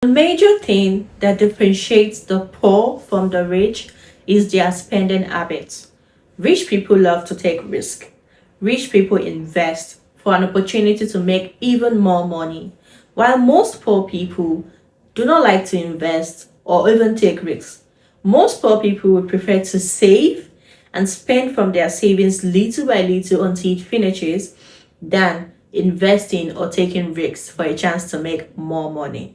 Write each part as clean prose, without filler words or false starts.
The major thing that differentiates the poor from the rich is their spending habits. Rich people love to take risk. Rich people invest for an opportunity to make even more money, while most poor people do not like to invest or even take risks. Most poor people would prefer to save and spend from their savings little by little until it finishes than investing or taking risks for a chance to make more money.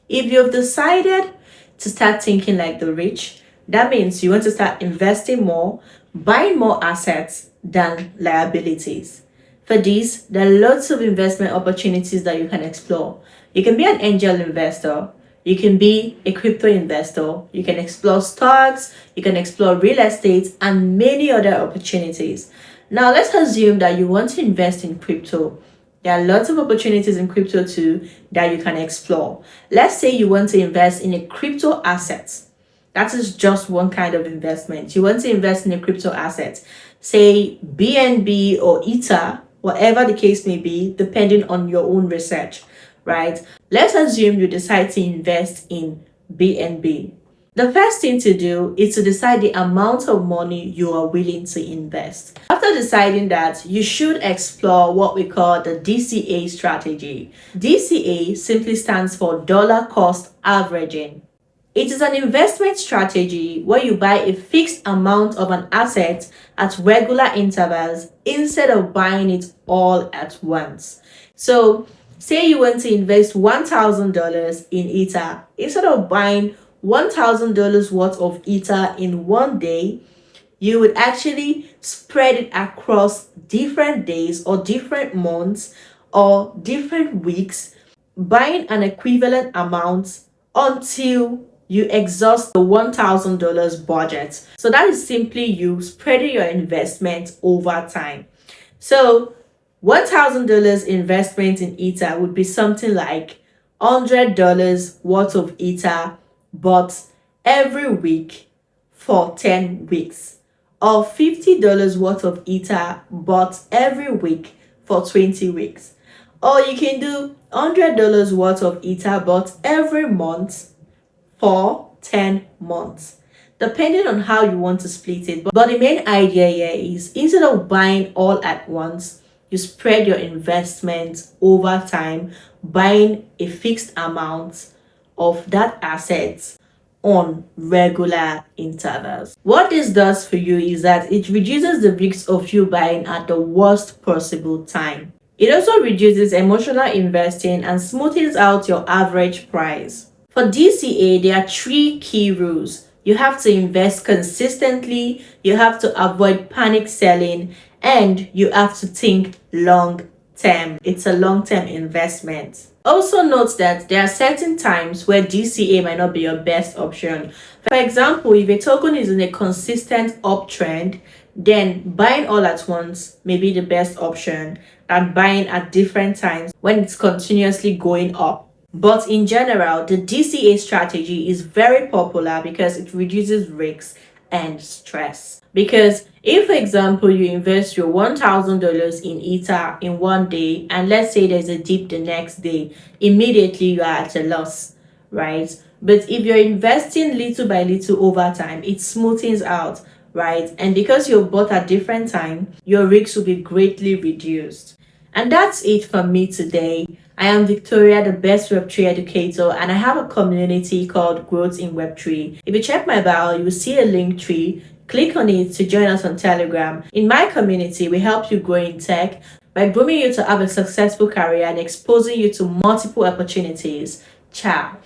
If you've decided to start thinking like the rich, that means you want to start investing more, buying more assets than liabilities. For this, there are lots of investment opportunities that you can explore. You can be an angel investor, you can be a crypto investor, you can explore stocks, you can explore real estate, and many other opportunities. Now, let's assume that you want to invest in crypto. There are lots of opportunities in crypto too that you can explore. Let's say you want to invest in a crypto asset. That is just one kind of investment. You want to invest in a crypto asset, say BNB or Ether, whatever the case may be, depending on your own research, right? Let's assume you decide to invest in BNB. The first thing to do is to decide the amount of money you are willing to invest. After deciding that, you should explore what we call the DCA strategy. DCA simply stands for dollar cost averaging. It is an investment strategy where you buy a fixed amount of an asset at regular intervals instead of buying it all at once. So, say you want to invest $1,000 in Ether, instead of buying $1,000 worth of Ether in one day, you would actually spread it across different days or different months or different weeks, buying an equivalent amount until you exhaust the $1,000 budget. So that is simply you spreading your investment over time. So $1,000 investment in Ether would be something like $100 worth of Ether, but every week for 10 weeks, or $50 worth of Ether, but every week for 20 weeks. Or you can do $100 worth of Ether, but every month for 10 months, depending on how you want to split it. But the main idea here is, instead of buying all at once, you spread your investment over time, buying a fixed amount of that asset on regular intervals. What this does for you is that it reduces the risk of you buying at the worst possible time. It also reduces emotional investing and smooths out your average price. For DCA, there are three key rules. You have to invest consistently, you have to avoid panic selling, and you have to think long term. It's a long term investment. Also note that there are certain times where DCA might not be your best option. For example, if a token is in a consistent uptrend, then buying all at once may be the best option than buying at different times when it's continuously going up. But in general, the DCA strategy is very popular because it reduces risks and stress. Because if, for example, you invest your $1,000 in Ether in one day, and let's say there's a dip the next day, immediately you are at a loss, right? But if you're investing little by little over time, it smoothens out, right? And because you're bought at different time, your risks will be greatly reduced. And that's it for me today. I am Victoria, the best Web3 educator, and I have a community called Growth in Web3. If you check my bio, you will see a link tree. Click on it to join us on Telegram. In my community, we help you grow in tech by grooming you to have a successful career and exposing you to multiple opportunities. Ciao.